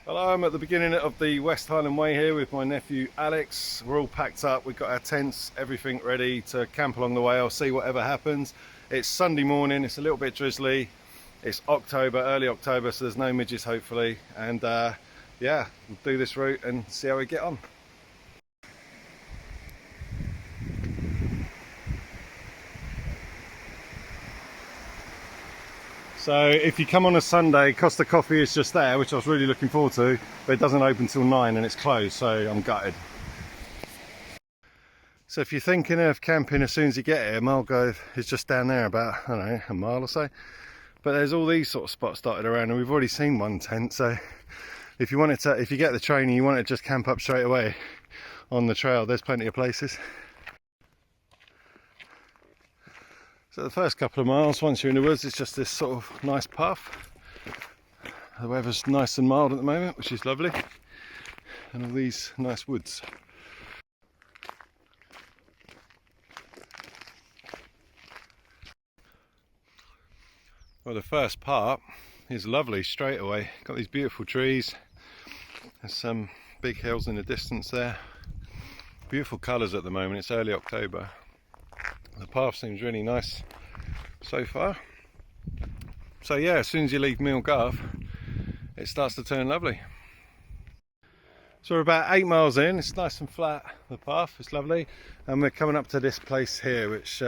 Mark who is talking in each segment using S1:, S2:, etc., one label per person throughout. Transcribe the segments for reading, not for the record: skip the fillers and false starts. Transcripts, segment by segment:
S1: Hello, I'm at the beginning of the West Highland Way here with my nephew Alex. We're all packed up, we've got our tents, everything ready to camp along the way. I'll see whatever happens. It's Sunday morning, it's a little bit drizzly. It's October, early October, so there's no midges hopefully. And yeah, we'll do this route and see how we get on. So if you come on a Sunday, Costa Coffee is just there, which I was really looking forward to, but it doesn't open till 9 and it's closed, so I'm gutted. So if you're thinking of camping as soon as you get here, Mulgrove is just down there about, I don't know, a mile or so. But there's all these sort of spots dotted around and we've already seen one tent, so if you get the train and you want to just camp up straight away on the trail, there's plenty of places. So the first couple of miles, once you're in the woods, it's just this sort of nice path. The weather's nice and mild at the moment, which is lovely. And all these nice woods. Well, the first part is lovely straight away. Got these beautiful trees. There's some big hills in the distance there. Beautiful colours at the moment, it's early October. The path seems really nice so far. So yeah, as soon as you leave Mulgrove, it starts to turn lovely. So we're about 8 miles in, it's nice and flat, the path, it's lovely. And we're coming up to this place here, which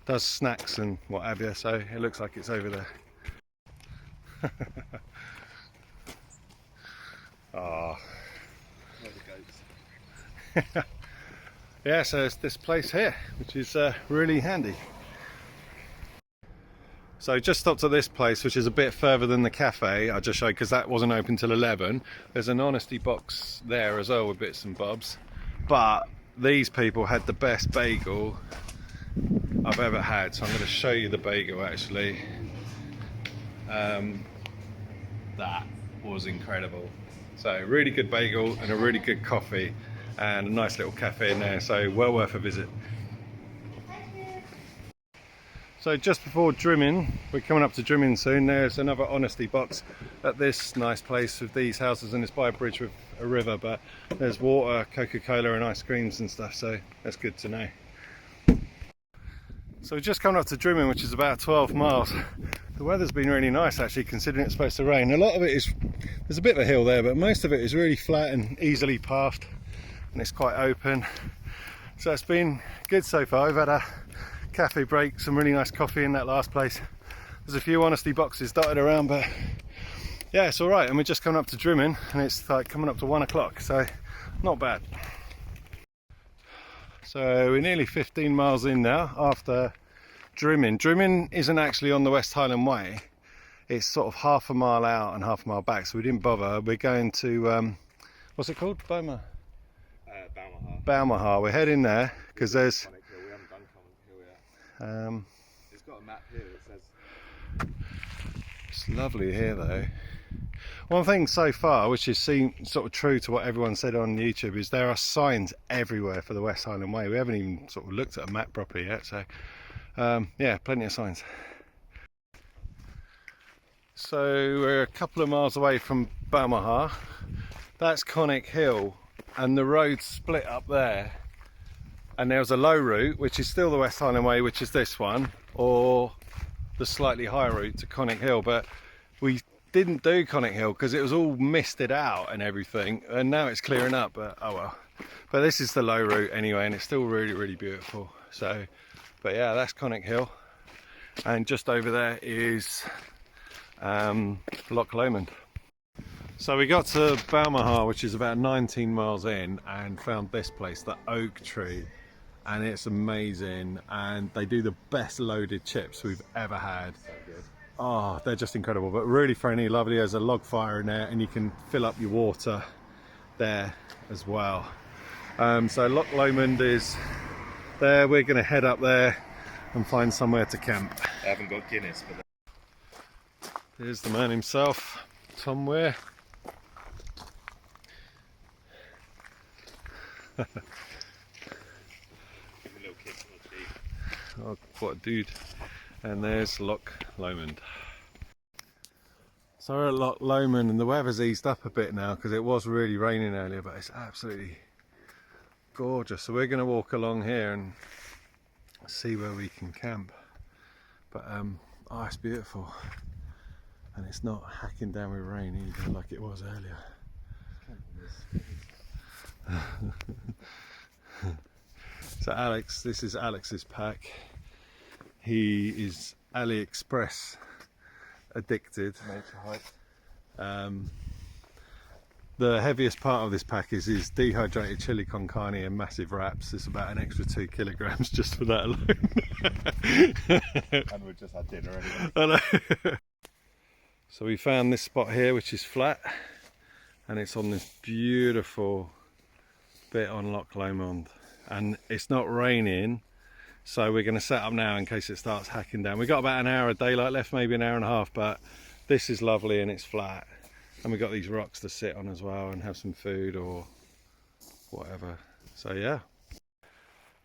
S1: does snacks and what have you, so it looks like it's over there. Oh. Yeah, so it's this place here, which is really handy. So just stopped at this place, which is a bit further than the cafe I just showed, because that wasn't open till 11. There's an honesty box there as well with bits and bobs. But these people had the best bagel I've ever had, so I'm going to show you the bagel actually. That was incredible. So really good bagel and a really good coffee. And a nice little cafe in there, so well worth a visit. So just before Drimmin, we're coming up to Drimmin soon, there's another honesty box at this nice place with these houses, and it's by a bridge with a river, but there's water, Coca-Cola and ice creams and stuff, so that's good to know. So we're just coming up to Drimmin, which is about 12 miles. The weather's been really nice actually, considering it's supposed to rain. A lot of it is, there's a bit of a hill there, but most of it is really flat and easily passed. And it's quite open, so it's been good so far. We've had a cafe break, some really nice coffee in that last place. There's a few honesty boxes dotted around, but yeah, it's all right. And we're just coming up to Drimmin, and it's like coming up to 1 o'clock, so not bad. So we're nearly 15 miles in now after Drimmin. Drimmin isn't actually on the West Highland Way. It's sort of half a mile out and half a mile back, so we didn't bother. We're going to what's it called? Balmaha. We're heading there because there's.
S2: We haven't done Hill yet. It's got a map here that says.
S1: It's lovely here though. One thing so far, which is sort of true to what everyone said on YouTube, is there are signs everywhere for the West Highland Way. We haven't even sort of looked at a map properly yet, so yeah, plenty of signs. So we're a couple of miles away from Balmaha. That's Conic Hill. And the road split up there, and there was a low route, which is still the West Highland Way, which is this one, or the slightly higher route to Conic Hill. But we didn't do Conic Hill because it was all misted out and everything, and now it's clearing up, but oh well. But this is the low route anyway, and it's still really, really beautiful. So, but yeah, that's Hill, and just over there is Loch Lomond. So we got to Balmaha, which is about 19 miles in, and found this place, the Oak Tree, and it's amazing, and they do the best loaded chips we've ever had. So good. Oh, they're just incredible, but really friendly, lovely. There's a log fire in there, and you can fill up your water there as well. So Loch Lomond is there. We're going to head up there and find somewhere to camp.
S2: I haven't got Guinness, but
S1: Here's the man himself, Tom Weir.
S2: give a little kiss on the cheek.
S1: Oh, what a dude. And there's Loch Lomond. So we're at Loch Lomond and the weather's eased up a bit now because it was really raining earlier, but it's absolutely gorgeous. So we're going to walk along here and see where we can camp. But oh, it's beautiful, and it's not hacking down with rain either like it was earlier. So Alex, this is Alex's pack. He is AliExpress addicted.
S2: Nature hike.
S1: The heaviest part of this pack is his dehydrated chili con carne and massive wraps. It's about an extra 2 kilograms just for that alone.
S2: And we just had dinner anyway.
S1: I know. So we found this spot here which is flat, and it's on this beautiful bit on Loch Lomond, and it's not raining, so we're going to set up now in case it starts hacking down. We've got about an hour of daylight left, maybe an hour and a half, but this is lovely and it's flat, and we've got these rocks to sit on as well and have some food or whatever. So yeah,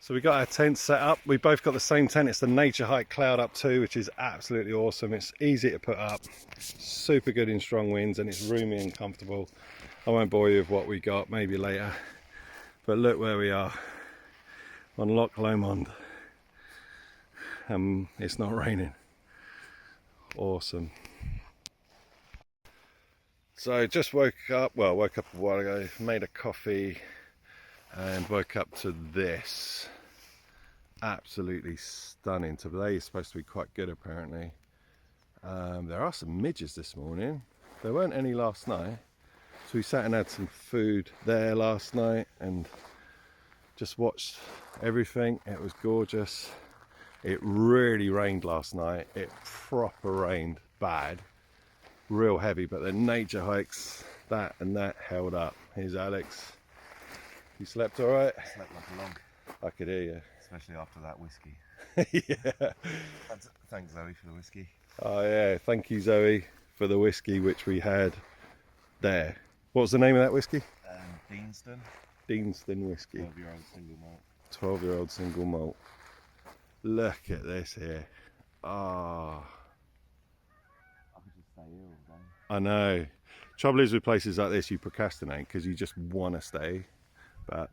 S1: so we got our tent set up. We both got the same tent. It's the Nature Hike Cloud Up 2, which is absolutely awesome. It's easy to put up, super good in strong winds, and it's roomy and comfortable. I won't bore you with what we got, maybe later. But look where we are on Loch Lomond. It's not raining. Awesome. So just woke up a while ago, made a coffee and woke up to this. Absolutely stunning. Today is supposed to be quite good apparently. There are some midges this morning. There weren't any last night. So we sat and had some food there last night and just watched everything. It was gorgeous. It really rained last night. It proper rained bad, real heavy, but the nature hikes, that held up. Here's Alex. You slept all right?
S2: I slept like a log.
S1: I could hear you.
S2: Especially after that whiskey.
S1: Yeah.
S2: Thanks Zoe for the whiskey.
S1: Oh yeah, thank you Zoe for the whiskey which we had there. What was the name of that whiskey?
S2: Deanston.
S1: Deanston whiskey.
S2: 12-year-old single malt.
S1: 12-year-old single malt. Look at this here. Ah.
S2: I could just stay here all day.
S1: I know. Trouble is with places like this, you procrastinate because you just want to stay. But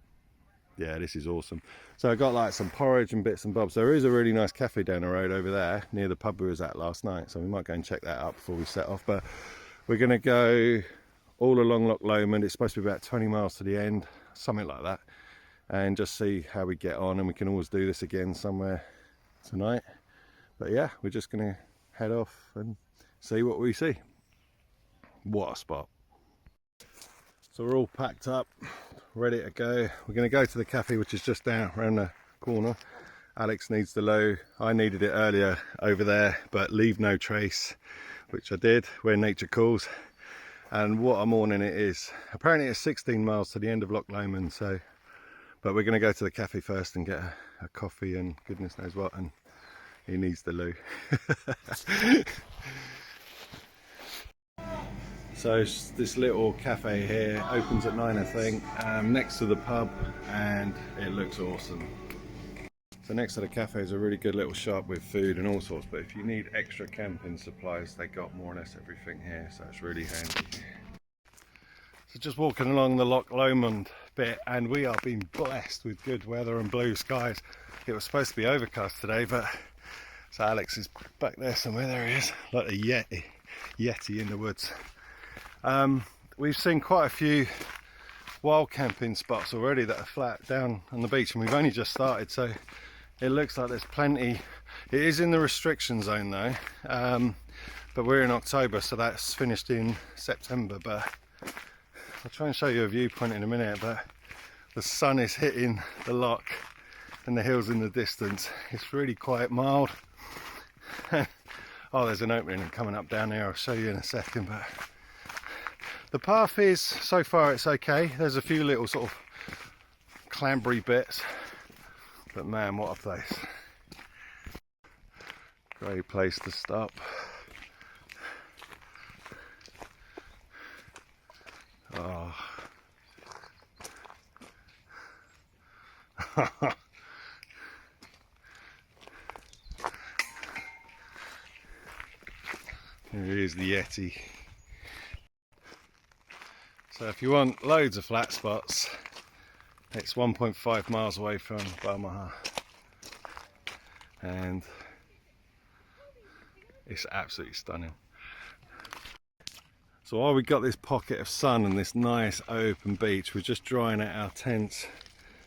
S1: yeah, this is awesome. So I got like some porridge and bits and bobs. There is a really nice cafe down the road over there near the pub we was at last night. So we might go and check that out before we set off. But we're going to go all along Loch Lomond. It's supposed to be about 20 miles to the end, something like that. And just see how we get on. And we can always do this again somewhere tonight. But yeah, we're just going to head off and see what we see. What a spot. So we're all packed up, ready to go. We're going to go to the cafe which is just down around the corner. Alex needs the low. I needed it earlier over there, but leave no trace, which I did, where nature calls. And what a morning it is. Apparently it's 16 miles to the end of Loch Lomond, so but we're going to go to the cafe first and get a coffee and goodness knows what, and he needs the loo. So this little cafe here opens at 9 I think, next to the pub, and it looks awesome. So next to the cafe is a really good little shop with food and all sorts, but if you need extra camping supplies they got more or less everything here, so it's really handy. So just walking along the Loch Lomond bit, and we are being blessed with good weather and blue skies. It was supposed to be overcast today, but so Alex is back there somewhere. There he is, like a yeti in the woods. We've seen quite a few wild camping spots already that are flat down on the beach, and we've only just started, so it looks like there's plenty. It is in the restriction zone though, but we're in October, so that's finished in September. But I'll try and show you a viewpoint in a minute, but the sun is hitting the loch and the hills in the distance. It's really quite mild. Oh, there's an opening coming up down there, I'll show you in a second. But the path is, so far it's okay. There's a few little sort of clambery bits, but man, what a place. Great place to stop. Oh. Here is the Yeti. So if you want loads of flat spots, it's 1.5 miles away from Balmaha, and it's absolutely stunning. So while we got this pocket of sun and this nice open beach, we're just drying out our tents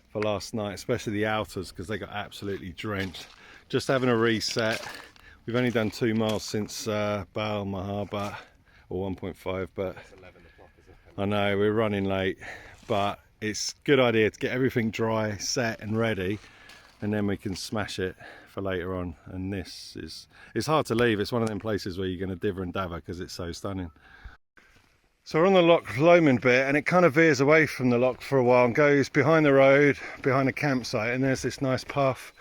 S1: for last night, especially the outers, because they got absolutely drenched. Just having a reset. We've only done 2 miles since Balmaha, or 1.5, but
S2: It's 11 o'clock, is it?
S1: I know we're running late, but it's a good idea to get everything dry, set and ready, and then we can smash it for later on. And this is, it's hard to leave. It's one of them places where you're going to diver and daver because it's so stunning. So we're on the Loch Lomond bit, and it kind of veers away from the loch for a while and goes behind the road, behind a campsite, and there's this nice path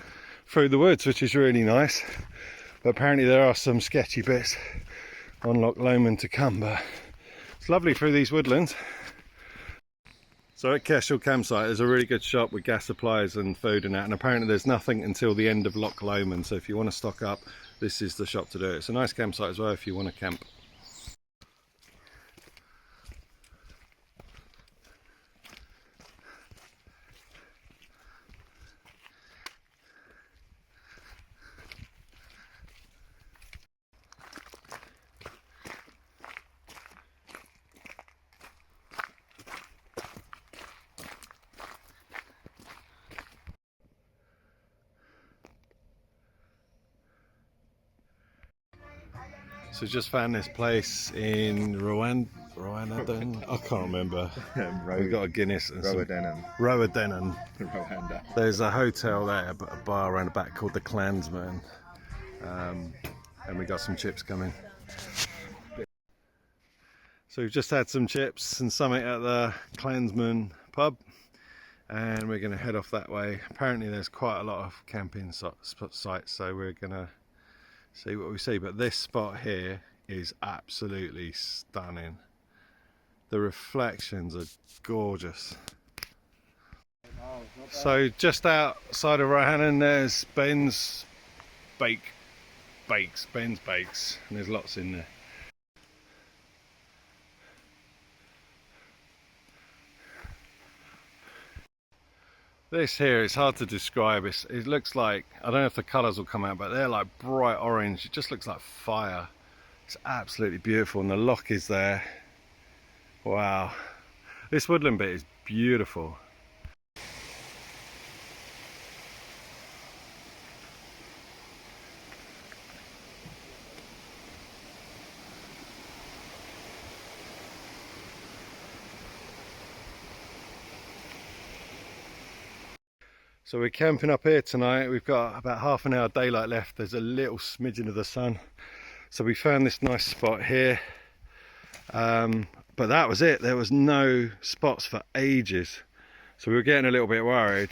S1: through the woods, which is really nice. But apparently there are some sketchy bits on Loch Lomond to come, but it's lovely through these woodlands. So at Cashel campsite there's a really good shop with gas supplies and food and that, and apparently there's nothing until the end of Loch Lomond, so if you want to stock up, this is the shop to do it. It's a nice campsite as well if you want to camp. So just found this place in Rowan, I can't remember. We got a Guinness and some Rowadenan. There's a hotel there, a bar around the back called the Clansman, and we got some chips coming. So we've just had some chips and something at the Clansman pub, and we're going to head off that way. Apparently there's quite a lot of camping sites, so we're going to see what we see. But this spot here is absolutely stunning. The reflections are gorgeous. So just outside of Rohannon there's Ben's Bakes, and there's lots in there. This here is hard to describe. It looks like, I don't know if the colours will come out, but they're like bright orange. It just looks like fire. It's absolutely beautiful, and the loch is there. Wow. This woodland bit is beautiful. So we're camping up here tonight. We've got about half an hour daylight left. There's a little smidgen of the sun. So we found this nice spot here. But that was it. There was no spots for ages. So we were getting a little bit worried.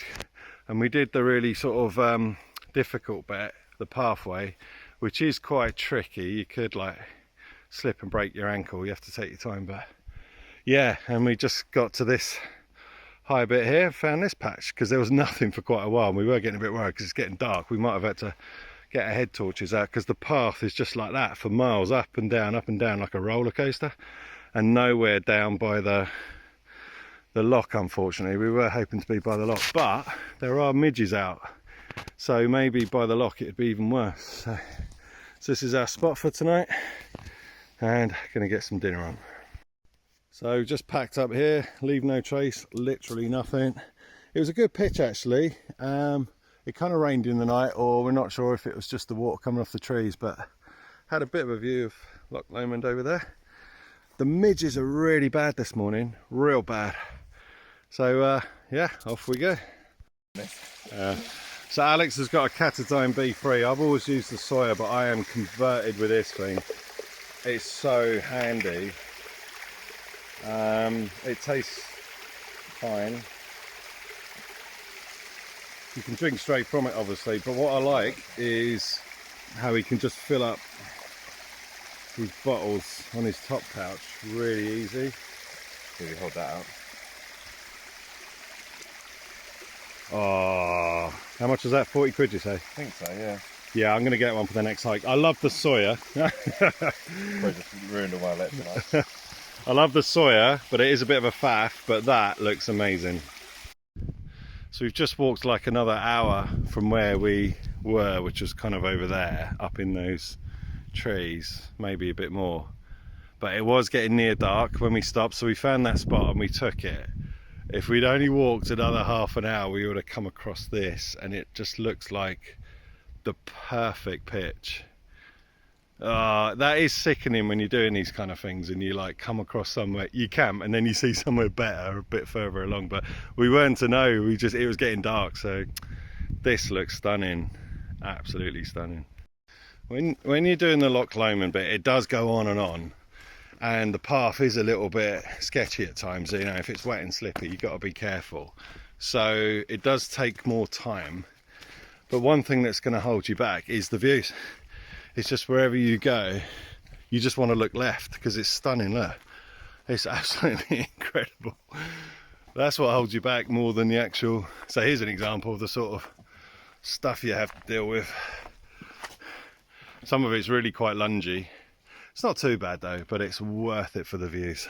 S1: And we did the really sort of difficult bit, the pathway, which is quite tricky. You could like slip and break your ankle. You have to take your time. But yeah, and we just got to this high bit here, found this patch because there was nothing for quite a while, and we were getting a bit worried because it's getting dark. We might have had to get our head torches out because the path is just like that for miles, up and down like a roller coaster, and nowhere down by the loch. Unfortunately, we were hoping to be by the loch, but there are midges out, so maybe by the loch it'd be even worse. So this is our spot for tonight, and gonna get some dinner on. So just packed up here, leave no trace, literally nothing. It was a good pitch actually. It kind of rained in the night, or we're not sure if it was just the water coming off the trees, but had a bit of a view of Loch Lomond over there. The midges are really bad this morning, real bad. So yeah, off we go. So Alex has got a Catadine B3. I've always used the Sawyer, but I am converted with this thing. It's so handy. It tastes fine. You can drink straight from it obviously, but what I like is how he can just fill up his bottles on his top pouch really easy.
S2: Can you hold that out?
S1: Oh, how much was that? 40 quid you say?
S2: I think so, yeah.
S1: Yeah, I'm going to get one for the next hike. I love the Sawyer.
S2: Probably just ruined all my electrolytes.
S1: I love the soya, but it is a bit of a faff, but that looks amazing. So we've just walked like another hour from where we were, which was kind of over there, up in those trees, maybe a bit more. But it was getting near dark when we stopped, so we found that spot and we took it. If we'd only walked another half an hour, we would have come across this, and it just looks like the perfect pitch. That is sickening when you're doing these kind of things and you like come across somewhere you camp and then you see somewhere better a bit further along, but we weren't to know. It was getting dark, so this looks stunning, absolutely stunning. When you're doing the Loch Lomond bit, it does go on, and the path is a little bit sketchy at times. You know, if it's wet and slippy, you've got to be careful, so it does take more time. But one thing that's going to hold you back is the views. It's just wherever you go, you just want to look left because it's stunning. Look, it's absolutely incredible. That's what holds you back more than the actual. So here's an example of the sort of stuff you have to deal with. Some of it's really quite lungy. It's not too bad though, but it's worth it for the views.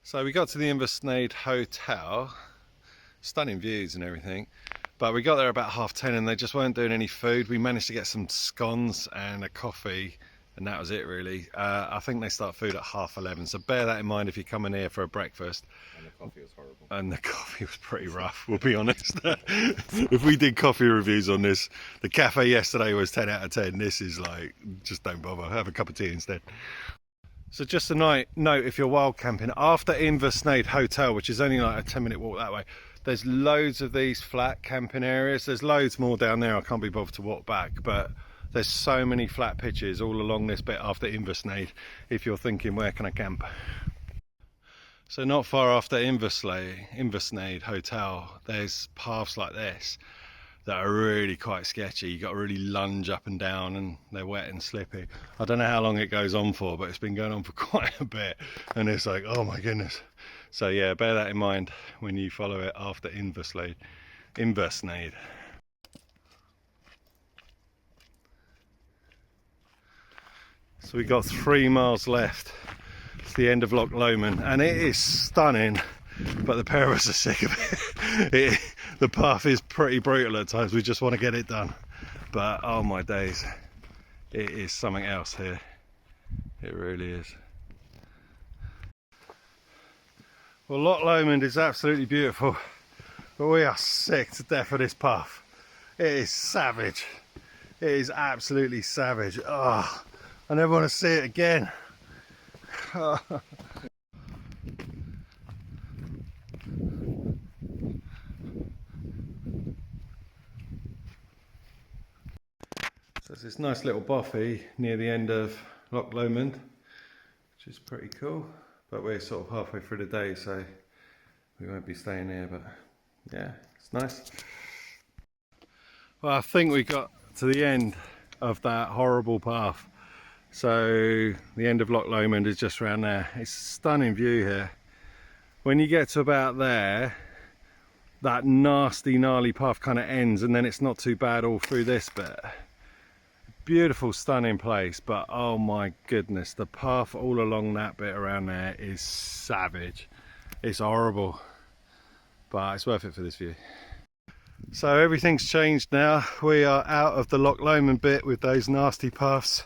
S1: So we got to the Inversnaid Hotel, stunning views and everything. But we got there about 10:30 and they just weren't doing any food. We managed to get some scones and a coffee, and that was it really. I think they start food at 11:30, so bear that in mind if you're coming here for a breakfast.
S2: And the coffee was horrible.
S1: And the coffee was pretty rough, we'll be honest. If we did coffee reviews on this, the cafe yesterday was 10 out of 10. This is like, just don't bother, have a cup of tea instead. So just a note, if you're wild camping, after Inversnaid Hotel, which is only like a 10-minute walk that way, there's loads of these flat camping areas. There's loads more down there. I can't be bothered to walk back, but there's so many flat pitches all along this bit after Inversnaid if you're thinking, where can I camp? So not far after Inversnaid Hotel, there's paths like this that are really quite sketchy. You got to really lunge up and down, and they're wet and slippy. I don't know how long it goes on for, but it's been going on for quite a bit, and it's like, oh my goodness. So yeah, bear that in mind when you follow it after Inversnaid. So we got 3 miles left. It's the end of Loch Lomond, and it is stunning, but the pair of us are sick of it. The path is pretty brutal at times. We just want to get it done, but oh my days, it is something else here. It really is. Well, Loch Lomond is absolutely beautiful, but we are sick to death of this path. It is savage. It is absolutely savage. Oh, I never want to see it again. So it's this nice little bothy near the end of Loch Lomond, which is pretty cool. But we're sort of halfway through the day, so we won't be staying here, but yeah, it's nice. Well, I think we got to the end of that horrible path. So the end of Loch Lomond is just around there. It's a stunning view here. When you get to about there, that nasty, gnarly path kind of ends, and then it's not too bad all through this bit. Beautiful, stunning place, but oh my goodness, the path all along that bit around there is savage. It's horrible, but it's worth it for this view. So everything's changed now. We are out of the Loch Lomond bit with those nasty paths,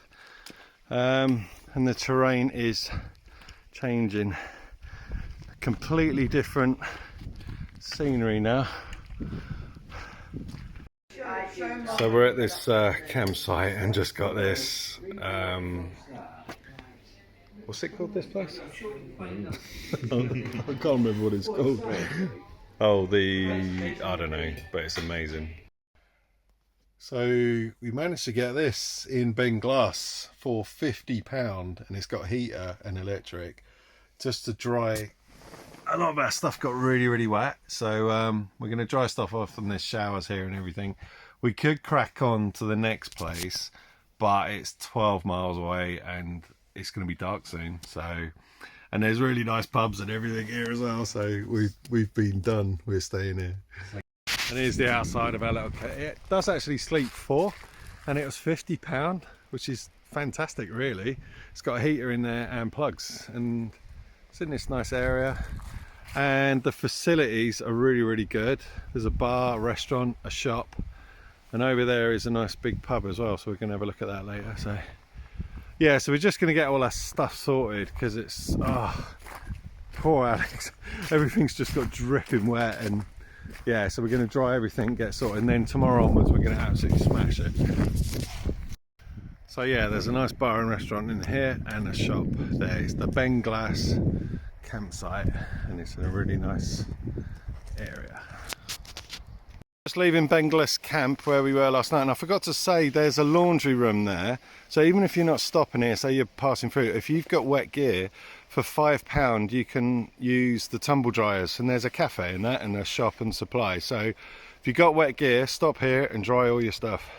S1: and the terrain is changing. Completely different scenery now. So we're at this campsite and just got this, what's it called, this place? I can't remember what it's called. Oh, I don't know, but it's amazing. So we managed to get this in Benglass for £50, and it's got heater and electric, just to dry. A lot of our stuff got really wet, so we're going to dry stuff off, and there's showers here and everything. We could crack on to the next place, but it's 12 miles away and it's going to be dark soon. So, and there's really nice pubs and everything here as well, so we've been done. We're staying here. And here's the outside of our little kit. It does actually sleep 4, and it was £50, which is fantastic really. It's got a heater in there and plugs, and It's in this nice area, and the facilities are really good. There's a bar, a restaurant, a shop, and over there is a nice big pub as well, so we're going to have a look at that later. So yeah, so we're just going to get all our stuff sorted because it's poor Alex, everything's just got dripping wet, and yeah, so we're going to dry everything, get sorted, and then tomorrow onwards we're going to absolutely smash it. So yeah, there's a nice bar and restaurant in here and a shop there. It's the Ben Glass campsite, and it's in a really nice area. Just leaving Ben Glass camp where we were last night, and I forgot to say there's a laundry room there. So even if you're not stopping here, say you're passing through, if you've got wet gear, for £5 you can use the tumble dryers, and there's a cafe in that and a shop and supply. So if you've got wet gear, stop here and dry all your stuff.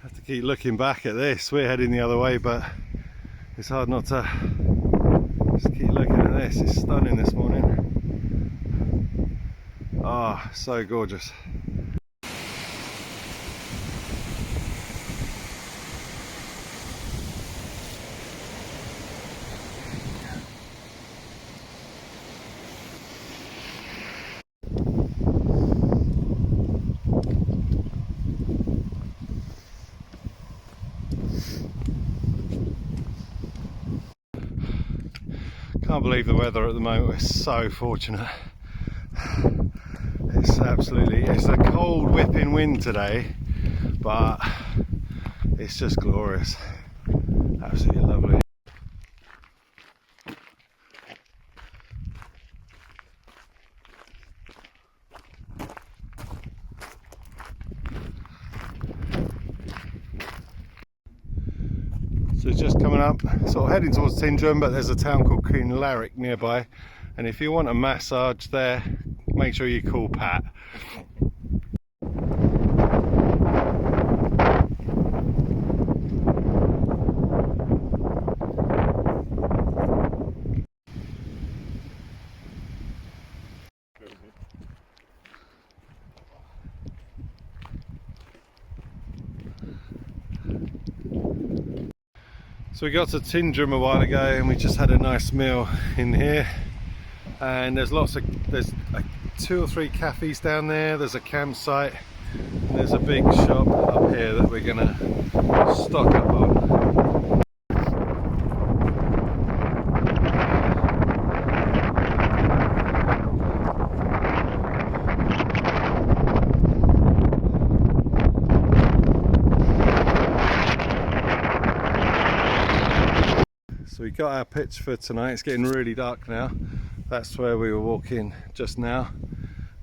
S1: Have to keep looking back at this. We're heading the other way, but it's hard not to just keep looking at this. It's stunning this morning. Ah, so gorgeous. Can't believe the weather at the moment. We're so fortunate. It's a cold whipping wind today, but it's just glorious. Absolutely lovely. So it's just coming up, sort of heading towards Tindrum, but there's a town called Kinlarrick nearby, and if you want a massage there, make sure you call Pat. So we got to Tindrum a while ago, and we just had a nice meal in here, and there's 2 or 3 cafes down there, there's a campsite, and there's a big shop up here that we're gonna stock up on. So we got our pitch for tonight. It's getting really dark now. That's where we were walking just now,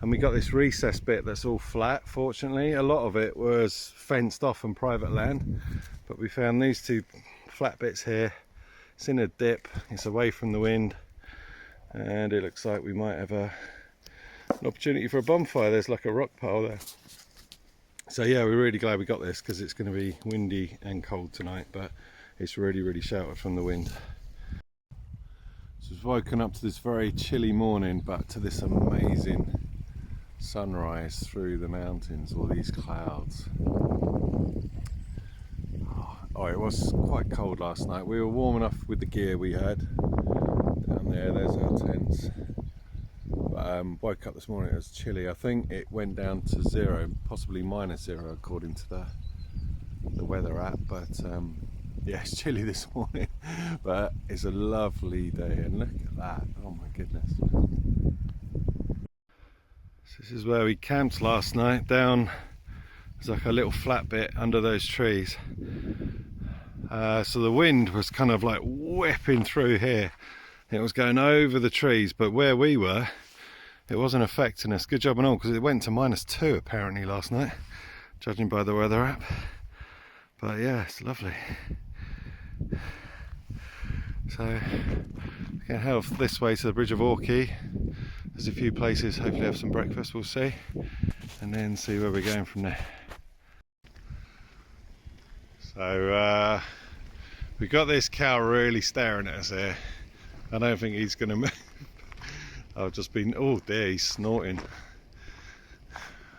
S1: and we got this recess bit that's all flat. Fortunately, a lot of it was fenced off and private land, but we found these 2 flat bits here. It's in a dip, it's away from the wind, and it looks like we might have an opportunity for a bonfire. There's like a rock pile there. So yeah, we're really glad we got this, because it's going to be windy and cold tonight, but it's really sheltered from the wind. So we've woken up to this very chilly morning, but to this amazing sunrise through the mountains, all these clouds. Oh, it was quite cold last night. We were warm enough with the gear we had. Down there's our tents. But woke up this morning, it was chilly. I think it went down to 0, possibly -0 according to the weather app, but yeah, it's chilly this morning, but it's a lovely day, and look at that. Oh my goodness. So this is where we camped last night. Down, there's like a little flat bit under those trees. So the wind was kind of like whipping through here. It was going over the trees, but where we were, it wasn't affecting us. Good job and all, because it went to -2 apparently last night, judging by the weather app. But yeah, it's lovely. So we can head off this way to the Bridge of Orkney. There's a few places, hopefully have some breakfast, we'll see, and then see where we're going from there. So we got this cow really staring at us here. I don't think he's going to move. I've just been, oh dear, he's snorting.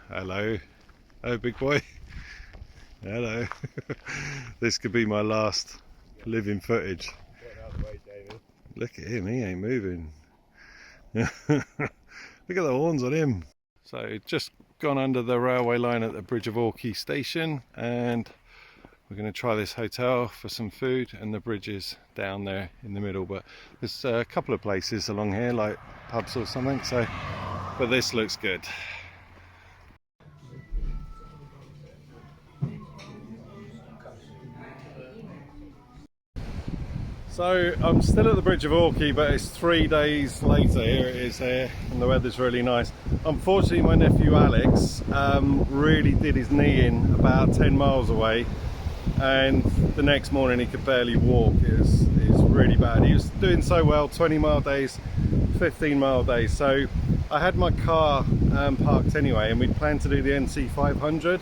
S1: Hello, big boy. Hello. This could be my last living footage.
S2: Get out of the way, David.
S1: Look at him, he ain't moving. Look at the horns on him. So just gone under the railway line at the Bridge of Orkney station, and we're going to try this hotel for some food, and the bridge is down there in the middle, but there's a couple of places along here like pubs or something, so but this looks good. So I'm still at the Bridge of Orkney, but it's 3 days later. Here it is here, and the weather's really nice. Unfortunately, my nephew Alex really did his knee in about 10 miles away, and the next morning he could barely walk. It was really bad. He was doing so well, 20-mile days, 15-mile days. So I had my car parked anyway, and we'd planned to do the NC 500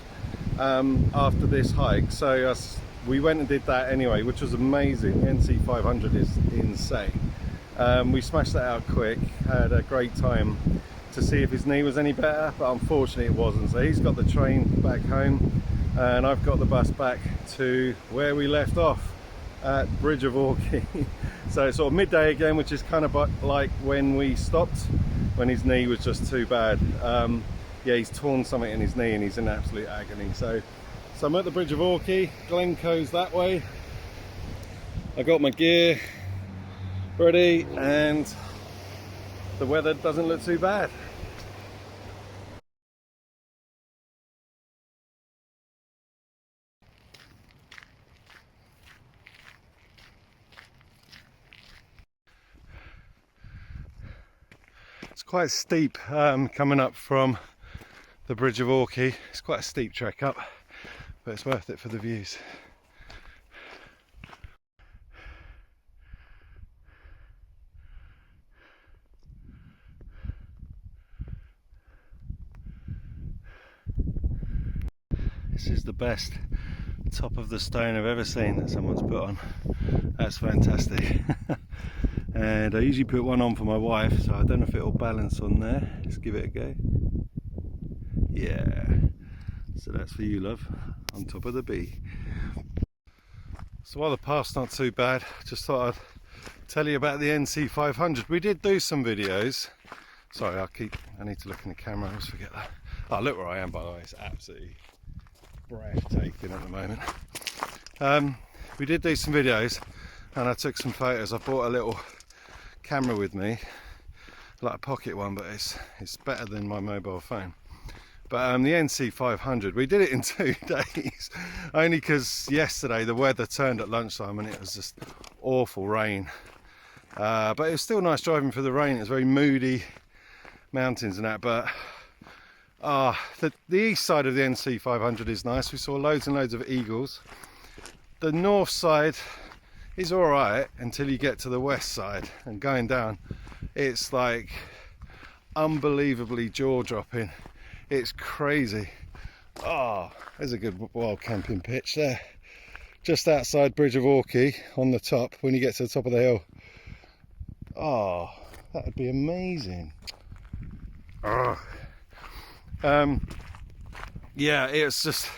S1: after this hike. So we went and did that anyway, which was amazing. The NC 500 is insane. We smashed that out quick, had a great time to see if his knee was any better, but unfortunately it wasn't. So he's got the train back home, and I've got the bus back to where we left off at Bridge of Orkney. So it's sort of midday again, which is kind of like when we stopped, when his knee was just too bad. Yeah, he's torn something in his knee and he's in absolute agony. So I'm at the Bridge of Orkney. Glencoe's that way. I got my gear ready and the weather doesn't look too bad. It's quite steep coming up from the Bridge of Orkney. It's quite a steep trek up, but it's worth it for the views. This is the best top of the stone I've ever seen that someone's put on. That's fantastic. And I usually put one on for my wife, so I don't know if it'll balance on there. Let's give it a go. Yeah. So that's for you, love, on top of the bee. So while the path's not too bad, just thought I'd tell you about the NC 500. We did do some videos. Sorry, I need to look in the camera, I always forget that. Oh, look where I am, by the way. It's absolutely breathtaking at the moment. We did do some videos and I took some photos. I bought a little camera with me, like a pocket one, but it's better than my mobile phone. But the NC 500, we did it in 2 days, only because yesterday the weather turned at lunchtime and it was just awful rain. But it was still nice driving through the rain. It was very moody mountains and that, but the east side of the NC 500 is nice. We saw loads and loads of eagles. The north side is alright until you get to the west side, and going down it's like unbelievably jaw-dropping. It's crazy. Oh, there's a good wild camping pitch there, just outside Bridge of Orkney on the top when you get to the top of the hill. Oh, that would be amazing. Oh. Yeah, it's just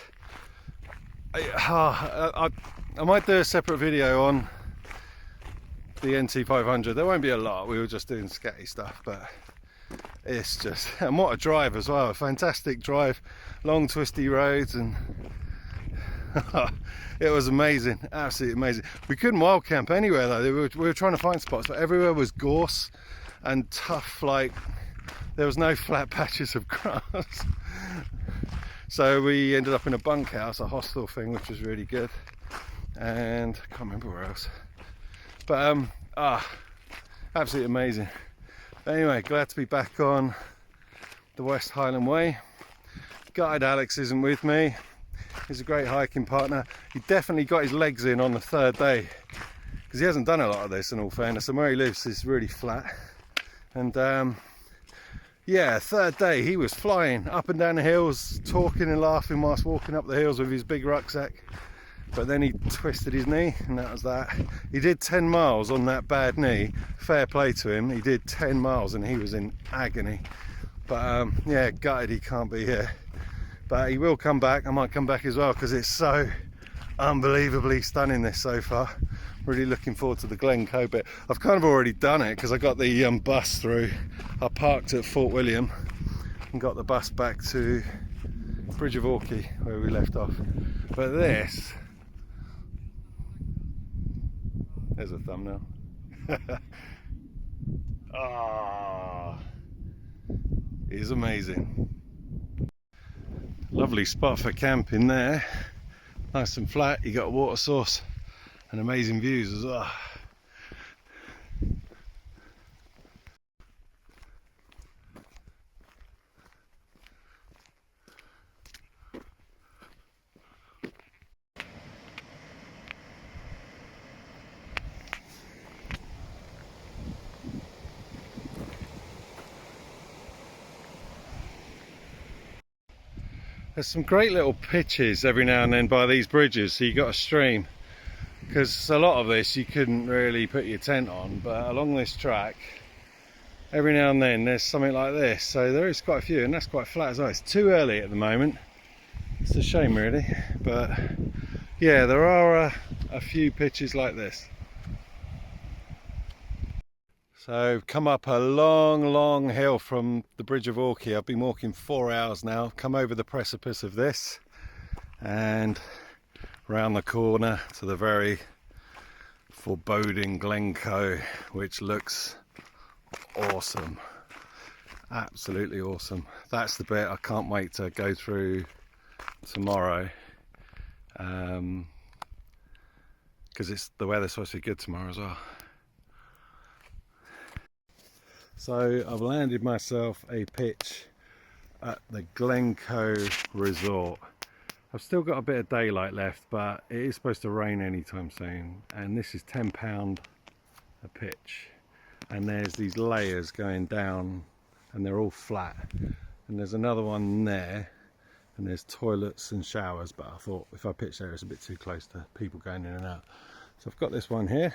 S1: I might do a separate video on the NC 500. There won't be a lot, we were just doing scatty stuff, but it's just, and what a drive as well, a fantastic drive, long twisty roads, and it was amazing, absolutely amazing. We couldn't wild camp anywhere though. We were trying to find spots, but everywhere was gorse and tough, like there was no flat patches of grass. So we ended up in a bunkhouse, a hostel thing, which was really good, and I can't remember where else, but absolutely amazing. Anyway, glad to be back on the West Highland Way. Guide Alex isn't with me. He's a great hiking partner. He definitely got his legs in on the 3rd day, because he hasn't done a lot of this, in all fairness, and where he lives is really flat. And yeah, 3rd day he was flying up and down the hills, talking and laughing whilst walking up the hills with his big rucksack. But then he twisted his knee, and that was that. He did 10 miles on that bad knee. Fair play to him. He did 10 miles and he was in agony. But yeah, gutted he can't be here but he will come back. I might come back as well because it's so unbelievably stunning this so far. Really looking forward to the Glencoe bit. I've kind of already done it because I got the bus through. I parked at Fort William and got the bus back to Bridge of Orkney where we left off. But this, there's a thumbnail. Ah, is amazing. Lovely spot for camping there. Nice and flat. You got a water source and amazing views as well. There's some great little pitches every now and then by these bridges, so you got a stream, because a lot of this you couldn't really put your tent on, but along this track every now and then there's something like this, so there is quite a few, and that's quite flat as well. It's too early at the moment, it's a shame really, but yeah, there are a few pitches like this. So come up a long hill from the Bridge of Orkney. I've been walking 4 hours now, come over the precipice of this and round the corner to the very foreboding Glencoe, which looks awesome, absolutely awesome. That's the bit I can't wait to go through tomorrow, because it's the weather's supposed to be good tomorrow as well. So I've landed myself a pitch at the Glencoe Resort. I've still got a bit of daylight left, but it is supposed to rain anytime soon, and this is £10 a pitch, and there's these layers going down and they're all flat, and there's another one there and there's toilets and showers, but I thought if I pitch there it's a bit too close to people going in and out. So I've got this one here,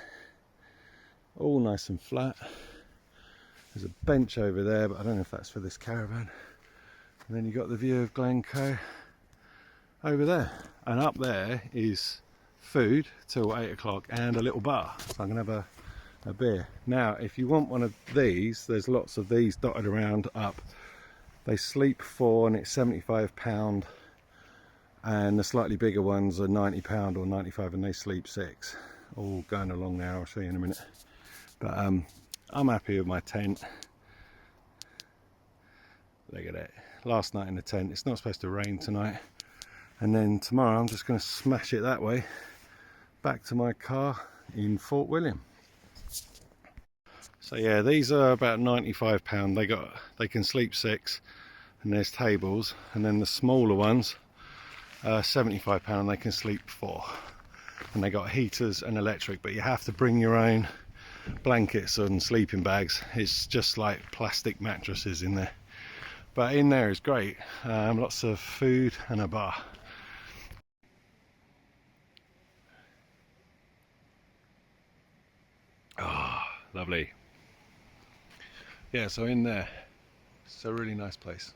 S1: all nice and flat. There's a bench over there, but I don't know if that's for this caravan. And then you've got the view of Glencoe over there. And up there is food till 8 o'clock and a little bar. So I'm going to have a beer. Now, if you want one of these, there's lots of these dotted around up. They sleep 4 and it's £75. And the slightly bigger ones are £90 or 95 and they sleep 6. All going along now, I'll show you in a minute. But I'm happy with my tent. Look at it. Last night in the tent. It's not supposed to rain tonight. And then tomorrow I'm just going to smash it that way back to my car in Fort William. So yeah, these are about £95. They can sleep 6 and there's tables. And then the smaller ones are £75. They can sleep 4. And they got heaters and electric, but you have to bring your own blankets and sleeping bags. It's just like plastic mattresses in there, but in there is great. Lots of food and a bar. Ah, lovely. Yeah, so in there it's a really nice place.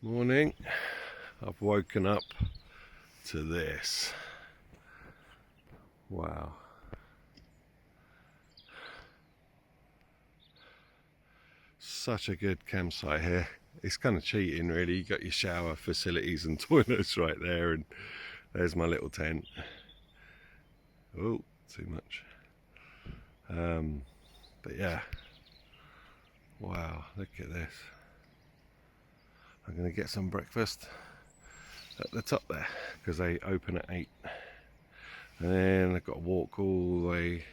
S1: Morning. I've woken up to this. Wow. Such a good campsite here. It's kind of cheating really. You got your shower facilities and toilets right there, and there's my little tent. Oh, too much. But yeah. Wow, look at this. I'm gonna get some breakfast at the top there because they open at 8. And then I've got to walk all the way.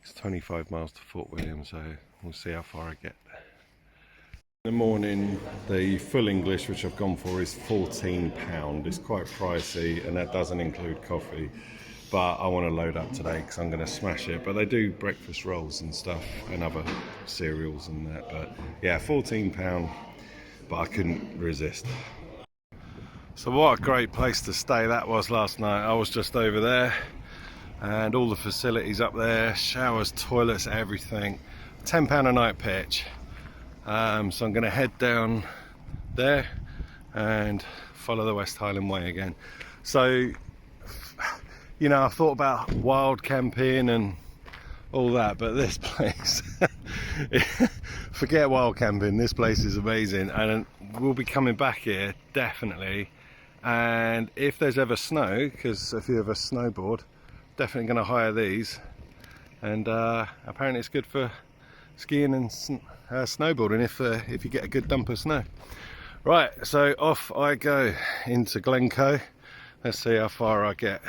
S1: It's 25 miles to Fort William, so we'll see how far I get. In the morning, the full English, which I've gone for, is £14. It's quite pricey, and that doesn't include coffee. But I want to load up today because I'm going to smash it. But they do breakfast rolls and stuff, and other cereals and that. But yeah, £14, but I couldn't resist. So what a great place to stay that was last night. I was just over there and all the facilities up there, showers, toilets, everything. £10 a night pitch. So I'm going to head down there and follow the West Highland Way again. So, you know, I've thought about wild camping and all that, but this place, forget wild camping, this place is amazing, and we'll be coming back here definitely. And if there's ever snow, because a few of us snowboard, definitely going to hire these. And apparently it's good for skiing and snowboarding if you get a good dump of snow. Right, so off I go into Glencoe. Let's see how far I get.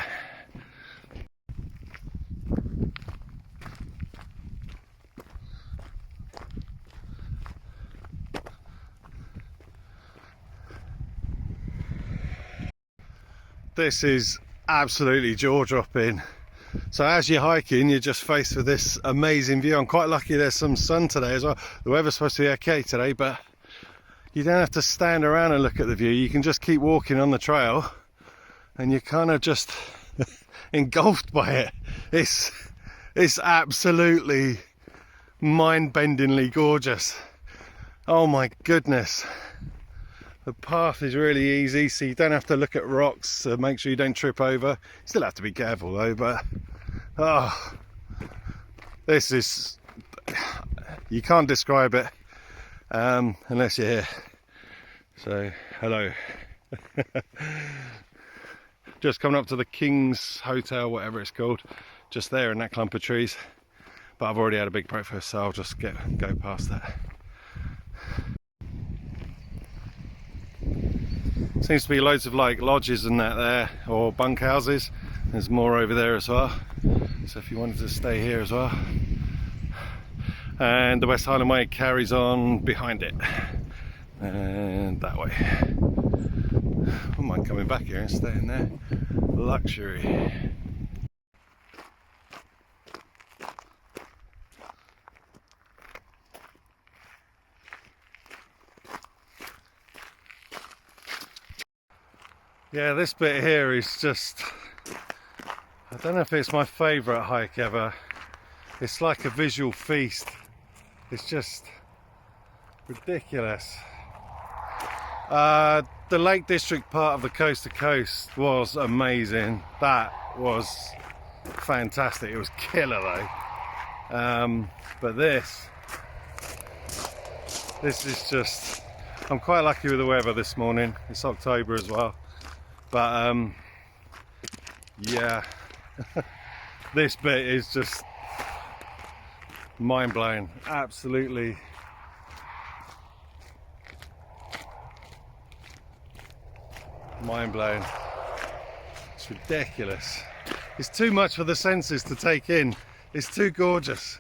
S1: This is absolutely jaw-dropping. So as you're hiking, you're just faced with this amazing view. I'm quite lucky there's some sun today as well. The weather's supposed to be okay today, but you don't have to stand around and look at the view. You can just keep walking on the trail and you're kind of just engulfed by it. It's absolutely mind-bendingly gorgeous. Oh my goodness. The path is really easy, so you don't have to look at rocks, so make sure you don't trip over. You still have to be careful though, but oh, this is, you can't describe it unless you're here. So hello. Just coming up to the King's Hotel, whatever it's called, just there in that clump of trees, but I've already had a big breakfast, so I'll just go past that. Seems to be loads of like lodges and that there, or bunkhouses. There's more over there as well, so if you wanted to stay here as well. And the West Highland Way carries on behind it and that way. I don't mind coming back here and staying there. Luxury. Yeah, this bit here is just, I don't know if it's my favourite hike ever. It's like a visual feast. It's just ridiculous. The Lake District part of the Coast to Coast was amazing. That was fantastic. It was killer though. But this is just, I'm quite lucky with the weather this morning. It's October as well. But yeah, this bit is just mind-blowing, absolutely mind-blowing. It's ridiculous. It's too much for the senses to take in. It's too gorgeous.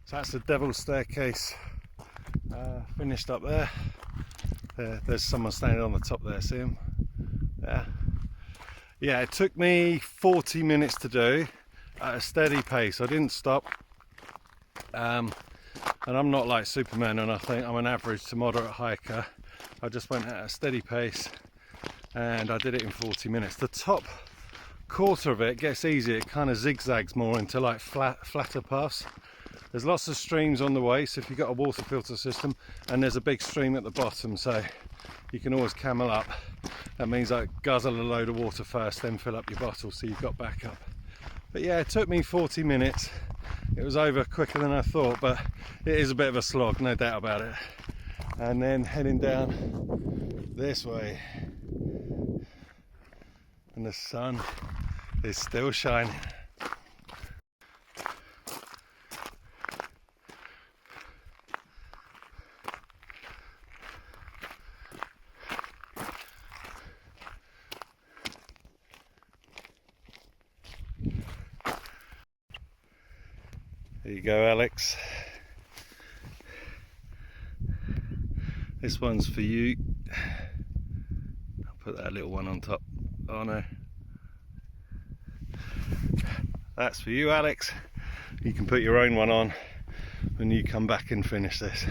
S1: So that's the Devil's Staircase finished up there. There's someone standing on the top there, see him? Yeah, it took me 40 minutes to do at a steady pace. I didn't stop. And I'm not like Superman or nothing. I'm an average to moderate hiker. I just went at a steady pace and I did it in 40 minutes. The top quarter of it gets easier. It kind of zigzags more into like flatter paths. There's lots of streams on the way, so if you've got a water filter system, and there's a big stream at the bottom, so you can always camel up. That means like guzzle a load of water first, then fill up your bottle so you've got backup. But yeah, it took me 40 minutes. It was over quicker than I thought, but it is a bit of a slog, no doubt about it. And then heading down this way, and the sun is still shining. There you go, Alex. This one's for you. put that little one on top. Oh no. That's for you, Alex. You can put your own one on when you come back and finish this.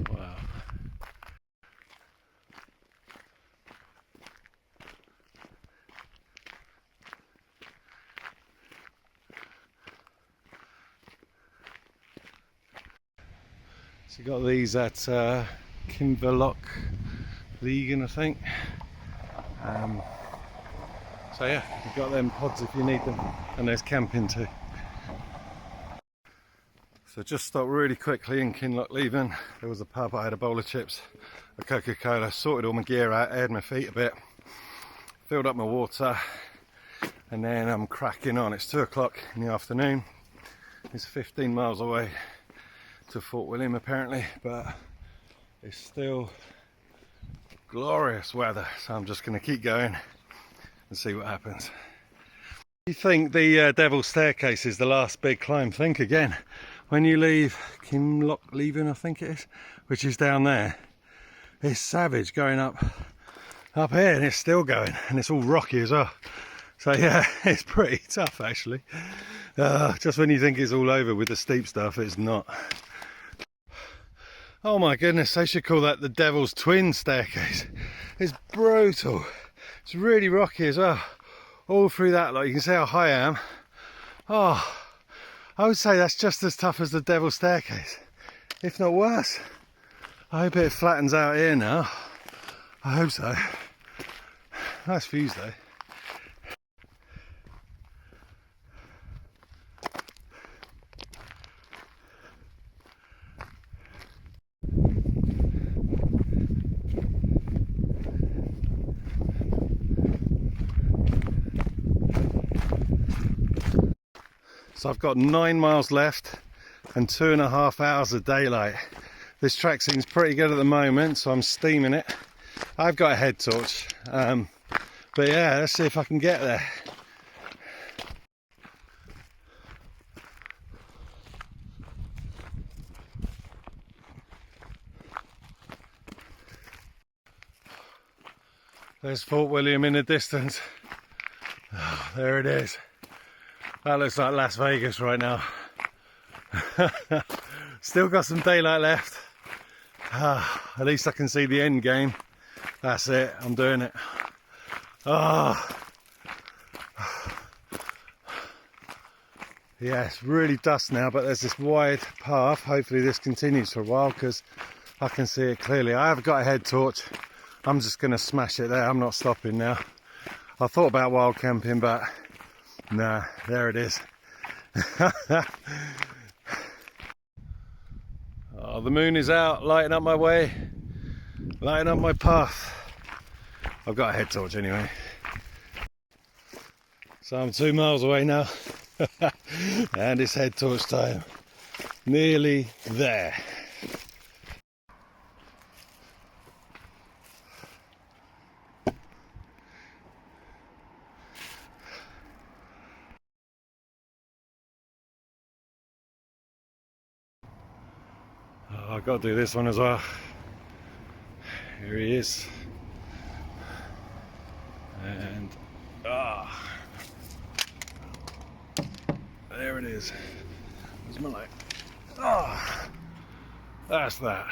S1: Wow. So you got these at Kinverloch Legan, I think. So yeah, you've got them pods if you need them, and there's camping too. So just stopped really quickly in Kinloch Leven. There was a pub, I had a bowl of chips, a Coca-Cola, sorted all my gear out, aired my feet a bit, filled up my water, and then I'm cracking on. It's 2 o'clock in the afternoon. It's 15 miles away to Fort William apparently, but it's still glorious weather, so I'm just going to keep going and see what happens. You think the Devil's Staircase is the last big climb? Think again. When you leave Kinloch Leven, I think it is, which is down there, it's savage going up here, and it's still going, and it's all rocky as well. So yeah, it's pretty tough actually. Just when you think it's all over with the steep stuff, it's not. Oh my goodness, they should call that the Devil's Twin Staircase. It's brutal. It's really rocky as well. All through that, like you can see how high I am. Oh, I would say that's just as tough as the Devil's Staircase, if not worse. I hope it flattens out here now. I hope so. Nice views though. So I've got 9 miles left and 2.5 hours of daylight. This track seems pretty good at the moment, so I'm steaming it. I've got a head torch, but yeah, let's see if I can get there. There's Fort William in the distance. Oh, there it is. That looks like Las Vegas right now. Still got some daylight left. At least I can see the end game. That's it, I'm doing it. Oh. Yeah, it's really dusk now, but there's this wide path. Hopefully this continues for a while because I can see it clearly. I have got a head torch. I'm just going to smash it there. I'm not stopping now. I thought about wild camping, but nah, there it is. Oh, the moon is out, lighting up my way, lighting up my path. I've got a head torch anyway. So I'm 2 miles away now. And it's head torch time. Nearly there. Oh, I've got to do this one as well. Here he is. And there it is. There's my light. That's that.